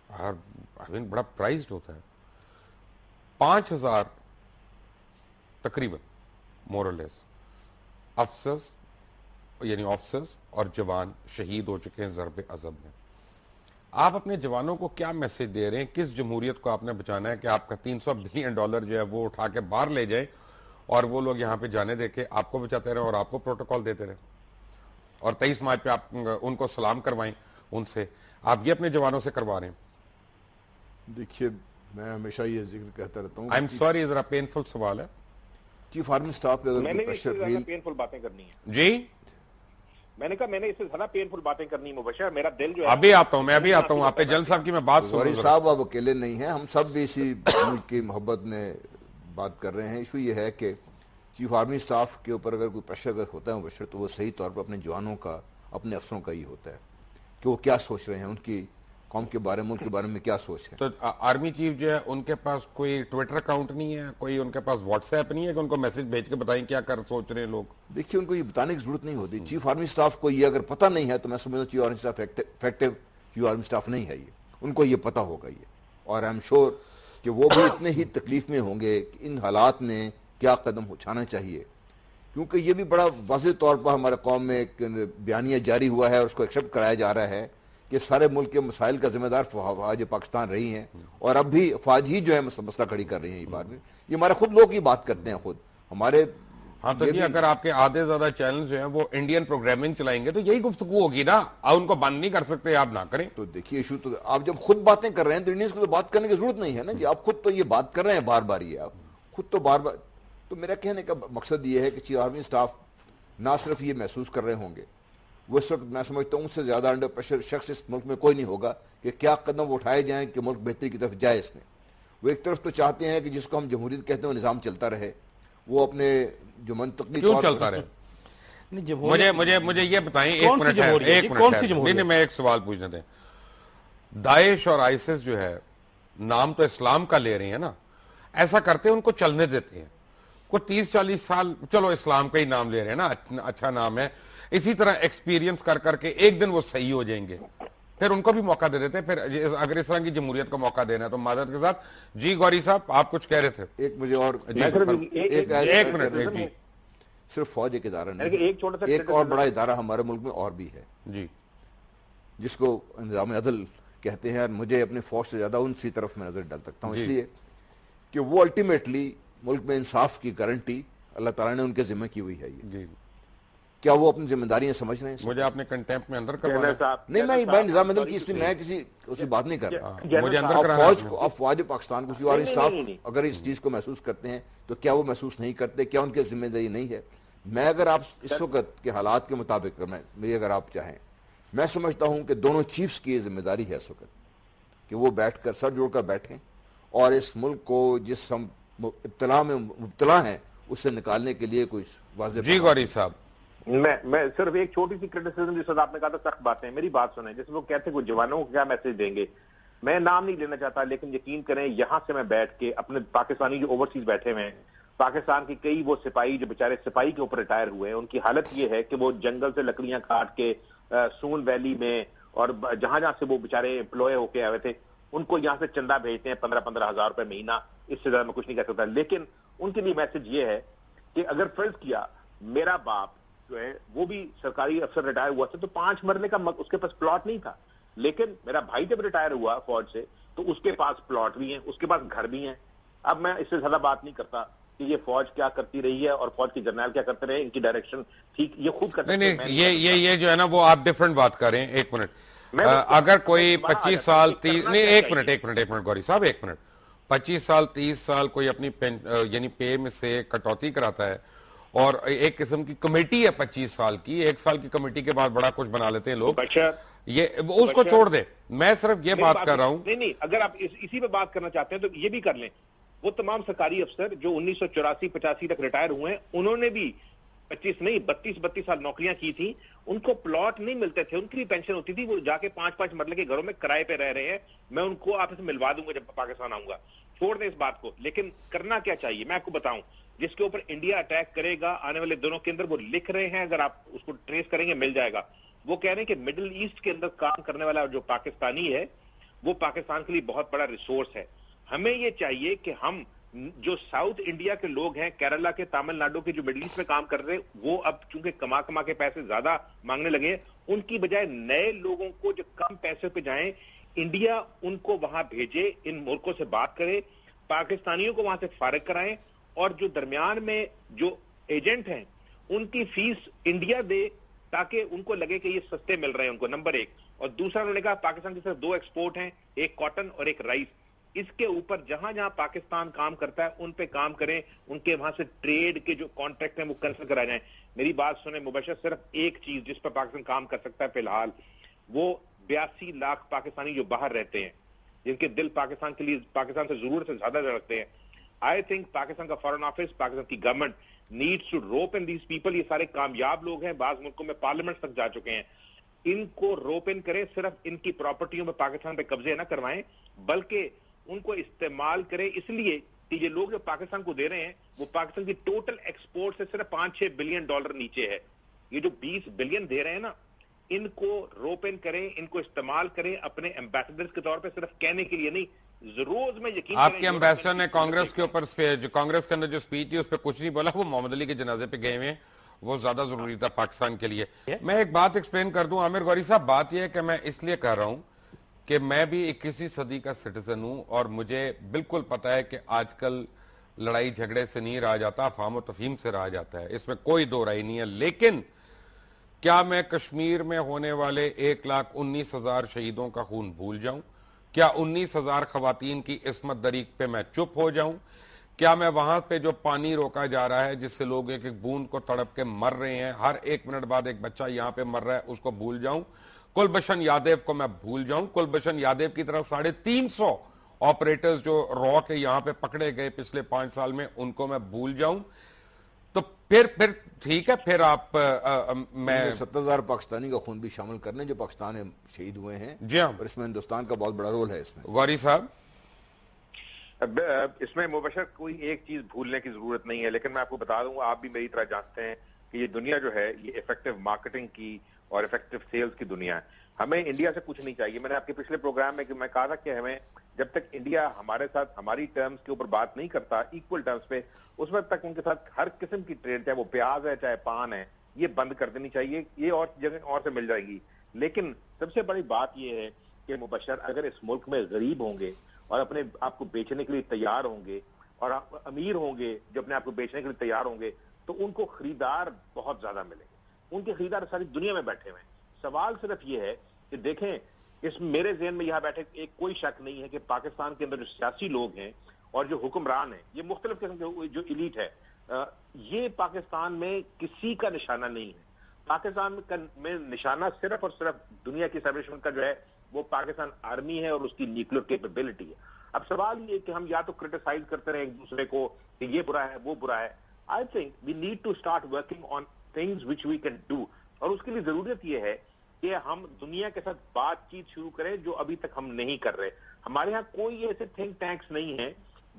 بڑا پرائزڈ ہوتا ہے. 5,000 تقریباً مور اور لیس افسرز یعنی آفسرز اور جوان شہید ہو چکے ہیں ضرب عضب میں. آپ اپنے جوانوں کو کیا میسج دے رہے ہیں؟ کس جمہوریت کو آپ نے بچانا ہے کہ آپ کا $300 بلین جو ہے وہ اٹھا کے باہر لے جائیں اور وہ لوگ یہاں پہ جانے دے کے آپ کو بچاتے رہیں اور آپ کو پروٹوکول دیتے رہیں اور 23 مارچ پہ آپ ان کو سلام کروائیں ان سے؟ آپ یہ اپنے جوانوں سے کروا رہے ہیں. دیکھیے میں ہمیشہ یہ ذکر کہتا رہتا ہوں. آئی ایم سوری ذرا پینفل سوال ہے. چیف آرمی سٹاف پہ اگر میں نے کوئی اس سے پریشر زیادہ پینفل باتیں کرنی ہیں. جی میں نے کہا میں نے اس سے زیادہ پینفل باتیں کرنی ہے مبشر. میرا دل جو ہے ابھی آتا ہوں میں آپ پہ جن صاحب کی میں بات سن غوری رہا صاحب آپ اکیلے نہیں ہیں, ہم سب بھی اسی ملک کی محبت میں بات کر رہے ہیں. ایشو یہ ہے کہ چیف آرمی سٹاف کے اوپر اگر کوئی پریشر اگر ہوتا ہے مبشر تو وہ صحیح طور پر اپنے جوانوں کا اپنے افسروں کا ہی ہوتا ہے کہ وہ کیا سوچ رہے ہیں, ان کی قوم کے بارے میں, ملک کے بارے میں کیا سوچ ہے. تو آرمی چیف جو ہے ان کے پاس کوئی ٹویٹر اکاؤنٹ نہیں ہے, کوئی ان کے پاس واٹس ایپ نہیں ہے کہ ان کو میسج بھیج کے بتائیں کیا کر سوچ رہے ہیں لوگ؟ دیکھیے ان کو یہ بتانے کی ضرورت نہیں ہوتی. چیف آرمی سٹاف کو یہ اگر پتہ نہیں ہے تو میں سمجھتا ہوں chief army staff effective chief army staff نہیں ہے. یہ ان کو یہ پتہ ہوگا یہ, اور آئی ایم شور کہ وہ بھی اتنے ہی تکلیف میں ہوں گے کہ ان حالات میں کیا قدم اٹھانا چاہیے, کیونکہ یہ بھی بڑا واضح طور پر ہمارے قوم میں ایک بیانیہ جاری ہوا ہے اور اس کو ایکسیپٹ کرایا جا رہا ہے کہ سارے ملک کے مسائل کا ذمہ دار فوج پاکستان رہی ہیں اور اب بھی فوج ہی جو ہے مسئلہ کھڑی کر رہی ہیں. یہ بات میں یہ ہمارے خود لوگ ہی بات کرتے ہیں خود ہمارے. ہاں تو یہ اگر آپ کے آدھے زیادہ چینلز جو ہیں وہ انڈین پروگرامنگ چلائیں گے تو یہی گفتگو ہوگی نا, آپ ان کو بند نہیں کر سکتے, آپ نہ کریں. تو دیکھیے ایشو تو آپ جب خود باتیں کر رہے ہیں تو انڈینس کو تو بات کرنے کی ضرورت نہیں ہے نا جی. آپ خود تو یہ بات کر رہے ہیں بار بار, یہ آپ خود تو بار بار. تو میرا کہنے کا مقصد یہ ہے کہ چیف آرمی سٹاف نہ صرف یہ محسوس کر رہے ہوں گے, وہ اس وقت میں سمجھتا ہوں اس سے زیادہ انڈر پریشر شخص اس ملک میں کوئی نہیں ہوگا کہ کیا قدم اٹھائے جائیں کہ ملک بہتری کی طرف جائے. اس میں وہ ایک طرف تو چاہتے ہیں کہ جس کو ہم جمہوریت کہتے ہیں وہ نظام چلتا رہے, وہ اپنے جو منطقی کیوں چلتا رہے؟ مجھے یہ بتائیں ایک منٹ میں ایک سوال پوچھنا تھا. داعش اور آئیسس جو ہے نام تو اسلام کا لے رہے ہیں نا, ایسا کرتے ہیں ان کو چلنے دیتے ہیں. کوئی 30-40 سال چلو اسلام کا ہی نام لے رہے ہیں نا, اچھا نام ہے, اسی طرح ایکسپیرینس کر کے ایک دن وہ صحیح ہو جائیں گے, پھر ان کو بھی موقع دے دیتے ہیں. پھر اگر اس طرح کی جمہوریت کو موقع دینا ہے تو معذرت کے ساتھ. جی گوری صاحب آپ کچھ کہہ رہے تھے. ایک مجھے اور ایک منٹ, صرف فوج ایک ادارہ نہیں, ایک اور بڑا ادارہ ہمارے ملک میں اور بھی ہے جی جس کو نظام عدل کہتے ہیں, اور مجھے اپنی فوج سے زیادہ ان سی طرف میں نظر ڈال سکتا ہوں اس لیے کہ وہ الٹیمیٹلی ملک میں انصاف کی گارنٹی اللہ تعالیٰ نے ان کے ذمہ کی ہوئی ہے. یہ کیا وہ اپنی ذمہ داریاں سمجھ رہے ہیں؟ مجھے آپ نے کنٹیمپٹ میں اندر کروانا نہیں, میں نظام عدل کی اس لیے میں کسی اس کی بات نہیں کر رہا. مجھے اندر آپ کرانا فوج کو, آپ فوج پاکستان کو, چیف آرمی سٹاف اگر اس چیز کو محسوس کرتے ہیں تو کیا وہ محسوس نہیں کرتے, کیا ان کے ذمہ داری نہیں ہے؟ میں اگر آپ اس وقت کے حالات کے مطابق میری اگر آپ چاہیں, میں سمجھتا ہوں کہ دونوں چیفز کی یہ ذمہ داری ہے اس وقت کہ وہ بیٹھ کر سر جوڑ کر بیٹھیں اور اس ملک کو جس ہم ابتلا میں مبتلا ہیں اس سے نکالنے کے لیے کوئی واضح. جی گوری صاحب میں صرف ایک چھوٹی سی کرٹیسزم جس وقت آپ نے کہا تھا سخت باتیں, میری بات سنیں. جیسے وہ کہتے ہیں کہ جوانوں کو کیا میسج دیں گے, میں نام نہیں لینا چاہتا لیکن یقین کریں یہاں سے میں بیٹھ کے اپنے پاکستانی جو اوورسیز بیٹھے ہوئے ہیں, پاکستان کی کئی وہ سپاہی جو بیچارے سپاہی کے اوپر ریٹائر ہوئے ہیں, ان کی حالت یہ ہے کہ وہ جنگل سے لکڑیاں کاٹ کے سون ویلی میں اور جہاں جہاں سے وہ بیچارے امپلوئے ہو کے آئے تھے ان کو یہاں سے چندہ بھیجتے ہیں 15-15 ہزار روپے مہینہ, اس سے زیادہ میں کچھ نہیں کہہ سکتا. لیکن ان کے لیے میسج یہ ہے کہ اگر فرض کیا میرا باپ جو ہے وہ بھی سرکاری افسر ریٹائر ہوا تھا تو 5 مرلے کا اس کے پاس پلاٹ نہیں تھا, لیکن میرا بھائی جب ریٹائر ہوا فوج سے تو اس کے پاس پلاٹ بھی ہیں, اس کے پاس گھر بھی ہیں. اب میں اس سے زیادہ بات نہیں کرتا کہ یہ فوج کیا کرتی رہی ہے اور فوج کے جرنیل کیا کرتے رہے, ان کی ڈائریکشن ٹھیک یہ خود کرتے نہیں, یہ جو ہے نا وہ آپ ڈیفرنٹ بات کر رہے ہیں. ایک منٹ, اگر کوئی 25 سال 30 نہیں, ایک منٹ گوری صاحب, ایک منٹ, 25 سال 30 سال کوئی اپنی یعنی پے میں سے کٹوتی کراتا ہے اور ایک قسم کی کمیٹی ہے 25 سال کی, 1 سال کی کمیٹی کے بعد بڑا کچھ بنا لیتے ہیں لوگ, یہ اس کو چھوڑ دے. میں صرف یہ بات کر رہا ہوں. نہیں, اگر آپ اسی پہ بات کرنا چاہتے ہیں تو یہ بھی کر لیں. وہ تمام سرکاری افسر جو 1984-85 تک ریٹائر ہوئے ہیں, انہوں نے بھی 25 نہیں 32 سال نوکریاں کی تھی, ان کو پلاٹ نہیں ملتے تھے, ان کی بھی پینشن ہوتی تھی, وہ جا کے 5 مرلے کے گھروں میں کرائے پہ رہ رہے ہیں. میں ان کو آپ سے ملوا دوں گا جب پاکستان آؤں گا. چھوڑ دیں اس بات کو, لیکن کرنا کیا چاہیے میں آپ کو بتاؤں. جس کے اوپر انڈیا اٹیک کرے گا آنے والے دنوں کے اندر, وہ لکھ رہے ہیں, اگر آپ اس کو ٹریس کریں گے مل جائے گا. وہ کہہ رہے ہیں کہ مڈل ایسٹ کے اندر کام کرنے والا جو پاکستانی ہے وہ پاکستان کے لیے بہت بڑا ریسورس ہے. ہمیں یہ چاہیے کہ ہم جو ساؤتھ انڈیا کے لوگ ہیں, کیرلا کے, تامل ناڈو کے, جو مڈل ایسٹ میں کام کر رہے ہیں, وہ اب چونکہ کما کے پیسے زیادہ مانگنے لگے ہیں, ان کی بجائے نئے لوگوں کو جو کم پیسے پہ جائیں, انڈیا ان کو وہاں بھیجے, ان ملکوں سے بات کرے, پاکستانیوں کو وہاں سے فارغ کرائیں, اور جو درمیان میں جو ایجنٹ ہیں ان کی فیس انڈیا دے تاکہ ان کو لگے کہ یہ سستے مل رہے ہیں ان کو, نمبر ایک. اور دوسرا انہوں نے کہا پاکستان کی صرف 2 ایکسپورٹ ہیں, ایک کاٹن اور ایک رائس. اس کے اوپر جہاں جہاں پاکستان کام کرتا ہے ان پہ کام کریں, ان کے وہاں سے ٹریڈ کے جو کانٹریکٹ ہیں وہ کینسل کرائے جائیں. میری بات سنیں مبشر, صرف ایک چیز جس پر پاکستان کام کر سکتا ہے فی الحال, وہ 82 لاکھ پاکستانی جو باہر رہتے ہیں, جن کے دل پاکستان کے لیے, پاکستان سے ضرورت سے زیادہ رکھتے ہیں. آئی تھنک پاکستان کا فارن آفس, پاکستان کی گورنمنٹ نیڈس ٹو روپ ان دیز پیپل. یہ سارے کامیاب لوگ ہیں, بعض ملکوں میں پارلیمنٹ تک جا چکے ہیں. ان کو روپ ان کریں, صرف ان کی پراپرٹیوں میں پاکستان پہ قبضے نہ کروائیں, بلکہ ان کو استعمال کریں. اس لیے کہ یہ لوگ جو پاکستان کو دے رہے ہیں وہ پاکستان کی ٹوٹل ایکسپورٹ سے صرف $5-6 بلین نیچے ہے. یہ جو 20 بلین دے رہے ہیں نا, ان کو روپ ان کریں, ان کو استعمال کریں اپنے ایمبیسڈرز کے طور پہ, صرف کہنے کے لیے نہیں. روز میں یقین آپ کے ایمبیسڈر نے کانگریس کے اوپر, جو کانگریس کے اندر جو سپیچ تھی اس پہ کچھ نہیں بولا, وہ محمد علی کے جنازے پہ گئے ہوئے ہیں, وہ زیادہ ضروری تھا پاکستان کے لیے. میں ایک بات ایکسپلین کر دوں عامر غوری صاحب, بات یہ ہے کہ میں اس لیے کہہ رہا ہوں کہ میں بھی 21ویں صدی کا سٹیزن ہوں, اور مجھے بالکل پتا ہے کہ آج کل لڑائی جھگڑے سے نہیں رہا جاتا, افہام و تفہیم سے رہا جاتا ہے, اس میں کوئی دو رائے نہیں ہے. لیکن کیا میں کشمیر میں ہونے والے 1,19,000 شہیدوں کا خون بھول جاؤں؟ کیا 19,000 خواتین کی عصمت دریغ پہ میں چپ ہو جاؤں؟ کیا میں وہاں پہ جو پانی روکا جا رہا ہے, جس سے لوگ ایک ایک بوند کو تڑپ کے مر رہے ہیں, ہر 1 منٹ بعد ایک بچہ یہاں پہ مر رہا ہے, اس کو بھول جاؤں؟ کلبھشن یادیو کو میں بھول جاؤں؟ کلبھشن یادیو کی طرح 350 آپریٹرز جو را کے یہاں پہ پکڑے گئے پچھلے 5 سال میں, ان کو میں بھول جاؤں؟ تو پھر ٹھیک ہے, پھر آپ میں 70,000 پاکستانی کا خون بھی شامل کرنے جو پاکستان میں شہید ہوئے ہیں, جی ہاں, اور اس میں ہندوستان کا بہت بڑا رول ہے. اس میں غوری صاحب, اس میں مبشر کوئی ایک چیز بھولنے کی ضرورت نہیں ہے, لیکن میں آپ کو بتا دوں, آپ بھی میری طرح جانتے ہیں کہ یہ دنیا جو ہے یہ ایفیکٹو مارکیٹنگ کی اور ایفیکٹو سیلز کی دنیا ہے. ہمیں انڈیا سے کچھ نہیں چاہیے. میں نے آپ کے پچھلے پروگرام میں میں کہا تھا کہ ہمیں جب تک انڈیا ہمارے ساتھ ہماری ٹرمز کے اوپر بات نہیں کرتا, ایکول ٹرمز پہ, اس وقت تک ان کے ساتھ ہر قسم کی ٹریڈ, چاہے وہ پیاز ہے چاہے پان ہے, یہ بند کر دینی چاہیے. یہ اور جگہ اور سے مل جائے گی. لیکن سب سے بڑی بات یہ ہے کہ مبشر اگر اس ملک میں غریب ہوں گے اور اپنے آپ کو بیچنے کے لیے تیار ہوں گے, اور امیر ہوں گے جو اپنے آپ کو بیچنے کے لیے تیار ہوں گے, تو ان کو خریدار بہت زیادہ ملیں گے. ان کے خریدار ساری دنیا میں بیٹھے ہوئے ہیں. سوال صرف یہ ہے کہ دیکھیں, اس میرے ذہن میں یہاں بیٹھے ایک کوئی شک نہیں ہے کہ پاکستان کے اندر جو سیاسی لوگ ہیں اور جو حکمران ہیں, یہ مختلف قسم کے جو ایلیٹ ہے, یہ پاکستان میں کسی کا نشانہ نہیں ہے. پاکستان میں نشانہ صرف اور صرف دنیا کی اسٹیبلشمنٹ کا جو ہے وہ پاکستان آرمی ہے اور اس کی نیوکلیر کیپیبلٹی ہے. اب سوال یہ کہ ہم یا تو کرٹیسائز کرتے رہیں ایک دوسرے کو کہ یہ برا ہے وہ برا ہے. I think we need to start working on things which we can do, اور اس کے لیے ضرورت یہ ہے کہ ہم دنیا کے ساتھ بات چیت شروع کریں جو ابھی تک ہم نہیں کر رہے. ہمارے ہاں کوئی ایسے تھنک ٹینکس نہیں ہیں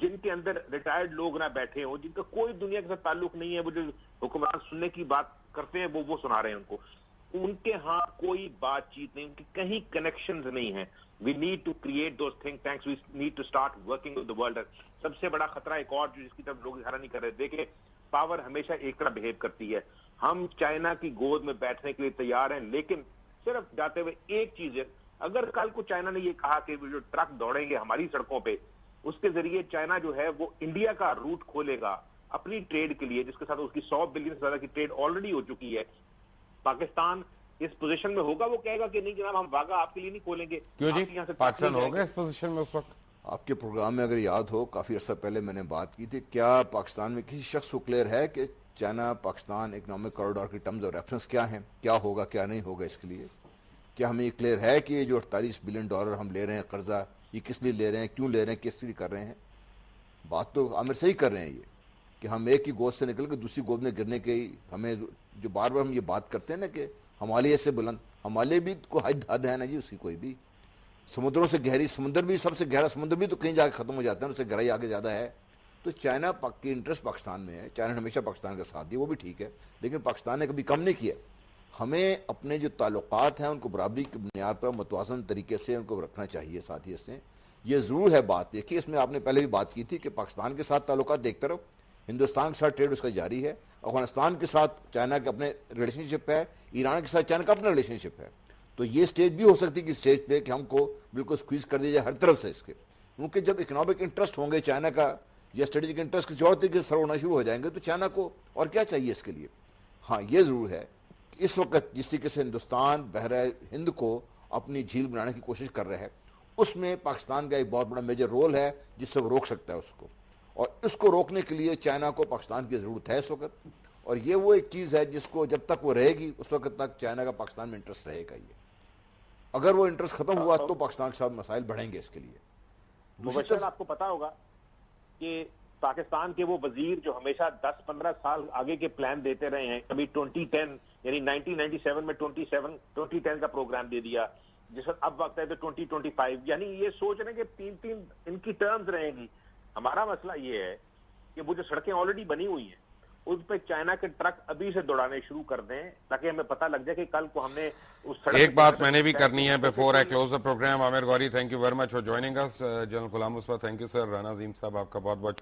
جن کے اندر ریٹائرڈ لوگ نہ بیٹھے ہوں, جن کا کوئی دنیا کے ساتھ تعلق نہیں ہے. وہ جو حکمران سننے کی بات کرتے ہیں وہ سنا رہے ہیں ان کو. ان کے ہاں کوئی بات چیت نہیں, ان کی کہیں کنیکشنز نہیں ہیں. We need to create those think tanks, we need to start working with the world. سب سے بڑا خطرہ ایک اور جس کی طرف لوگ اشارہ نہیں کر رہے, دیکھیں پاور ہمیشہ ایک طرح بہیو کرتی ہے. ہم چائنا کی گود میں بیٹھنے کے لیے تیار ہیں, لیکن صرف جاتے ہوئے ایک چیز ہے, اگر کل کو چائنا نے یہ کہا کہ جو ٹرک دوڑیں گے ہماری سڑکوں پہ, اس کے ذریعے چائنا جو ہے وہ انڈیا کا روٹ کھولے گا اپنی ٹریڈ کے لیے, جس کے ساتھ اس کی 100 بلین سے زیادہ کی ٹریڈ آلریڈی ہو چکی ہے. پاکستان اس پوزیشن میں ہوگا, وہ کہے گا کہ نہیں جناب ہم واگا آپ کے لیے نہیں کھولیں گے. کیوں جی, پاکستان ہوگا اس پوزیشن میں اس وقت؟ آپ کے پروگرام میں اگر یاد ہو کافی عرصہ پہلے میں نے بات کی تھی, کیا پاکستان میں کسی شخص کو کلیئر ہے کہ چائنا پاکستان اکنامک کوریڈور کی ٹرمز اور ریفرنس کیا ہیں, کیا ہوگا کیا نہیں ہوگا؟ اس کے لیے کیا ہمیں یہ کلیئر ہے کہ یہ جو $48 بلین ہم لے رہے ہیں قرضہ, یہ کس لیے لے رہے ہیں, کیوں لے رہے ہیں, کس لیے کر رہے ہیں؟ بات تو عامر صحیح کر رہے ہیں, یہ کہ ہم ایک ہی گود سے نکل کے دوسری گود میں گرنے کی, ہمیں جو بار بار ہم یہ بات کرتے ہیں نا کہ ہمالیہ سے بلند, ہمالیہ بھی کوئی حد ہے نا جی اس کی کوئی بھی. سمندروں سے گہری, سمندر بھی سب سے گہرا سمندر بھی تو کہیں جا کے ختم ہو جاتا ہے, اس سے گہرائی آگے زیادہ ہے. تو چائنا کی انٹرسٹ پاکستان میں ہے, چائنا نے ہمیشہ پاکستان کا ساتھ دیا, وہ بھی ٹھیک ہے, لیکن پاکستان نے کبھی کم نہیں کیا. ہمیں اپنے جو تعلقات ہیں ان کو برابری کی بنیاد پر متوازن طریقے سے ان کو رکھنا چاہیے. ساتھ ہی اس نے یہ ضرور ہے بات دیکھیے اس میں آپ نے پہلے بھی بات کی تھی کہ پاکستان کے ساتھ تعلقات ایک طرف, ہندوستان کے ساتھ ٹریڈ اس کا جاری ہے, افغانستان کے ساتھ چائنا کے اپنے ریلیشن شپ ہے, ایران کے ساتھ چائنا کا اپنا ریلیشن شپ ہے. تو یہ سٹیج بھی ہو سکتی ہے کہ سٹیج پہ کہ ہم کو بالکل سکویز کر دیا جائے ہر طرف سے اس کے, کیونکہ جب اکنامک انٹرسٹ ہوں گے چائنا کا یا اسٹریٹجک انٹرسٹ کسی اور طریقے سے سر ہونا شروع ہو جائیں گے تو چائنا کو اور کیا چاہیے اس کے لیے. ہاں یہ ضرور ہے کہ اس وقت جس طریقے سے ہندوستان بحرہ ہند کو اپنی جھیل بنانے کی کوشش کر رہا ہے اس میں پاکستان کا ایک بہت بڑا میجر رول ہے جس سے وہ روک سکتا ہے اس کو, اور اس کو روکنے کے لیے چائنا کو پاکستان کی ضرورت ہے اس وقت. اور یہ وہ ایک چیز ہے جس کو جب تک وہ رہے گی اس وقت تک چائنا کا پاکستان میں انٹرسٹ رہے گا. یہ اگر وہ انٹرسٹ ختم ہوا تو پاکستان کے ساتھ مسائل بڑھیں گے اس کے لیے. مبشر آپ کو پتا ہوگا کہ پاکستان کے وہ وزیر جو ہمیشہ 10-15 سال آگے کے پلان دیتے رہے ہیں, کبھی 2010 یعنی 1997 میں 2010 کا پروگرام دے دیا, جس وقت اب وقت ہے تو 2025, یعنی یہ سوچ رہے ہیں کہ 3 ان کی ٹرمز رہیں گی. ہمارا مسئلہ یہ ہے کہ وہ جو سڑکیں آلریڈی بنی ہوئی ہیں اس پہ چائنا کے ٹرک ابھی سے دوڑانے شروع کر دیں تاکہ ہمیں پتہ لگ جائے کہ کل کو ہم نے اس سڑک. ایک بات میں نے بھی کرنی ہے before I close the programme. Aamir Ghauri, thank you very much for joining us. General Ghulam Mustafa, thank you sir. Rana Azeem Sahab, آپ کا بہت بہت